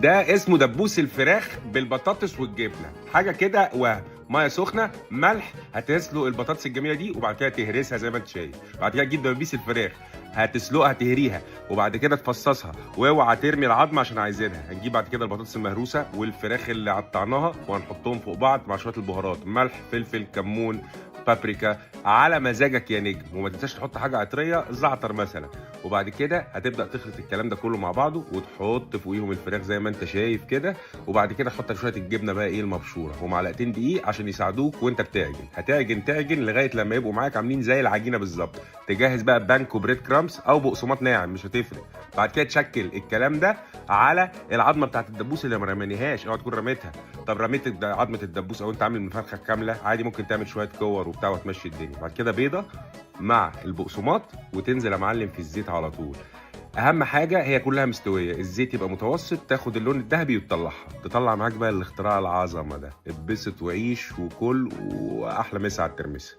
ده اسمه دبوس الفراخ بالبطاطس والجبنه، حاجه كده ميه سخنه، ملح، هتسلق البطاطس الجميله دي وبعد كده تهرسها زي ما انت شايف. بعد كده تجيب دبابيس الفراخ هتسلقها تهريها وبعد كده تفصصها، واوعى ترمي العظمه عشان عايزينها. هنجيب بعد كده البطاطس المهروسه والفراخ اللي قطعناها وهنحطهم فوق بعض مع شويه البهارات، ملح، فلفل، كمون، بابريكا، على مزاجك يا نجم. وما تنساش تحط حاجه عطريه، زعتر مثلا. وبعد كده هتبدا تخلط الكلام ده كله مع بعضه وتحط فوقيهم الفراخ زي ما انت شايف كده. وبعد كده تحط شويه الجبنه بقى المبشوره ومعلقتين دقيق عشان يساعدوك وانت بتعجن. هتعجن لغايه لما يبقوا معاك عاملين زي العجينه بالظبط. تجهز بقى بانكو بريد كرامز او بقسماط ناعم مش هتفرق. بعد كده تشكل الكلام ده على العظمه بتاعت الدبوس اللي ما رميناهاش، اوعى تكون رميتها. طب رميت عظمه الدبوس او انت عامل من فرخه كامله عادي، ممكن تعمل شويه كور وبتاع وتمشي الدنيا. بعد كده بيضه مع البقسماط وتنزل يا معلم في الزيت على طول. اهم حاجه هي كلها مستويه، الزيت يبقى متوسط، تاخد اللون الذهبي وتطلعها. تطلع معاك بقى الاختراع العظمه ده. اتبسط وعيش وكل، واحلى مسا على الترمسه.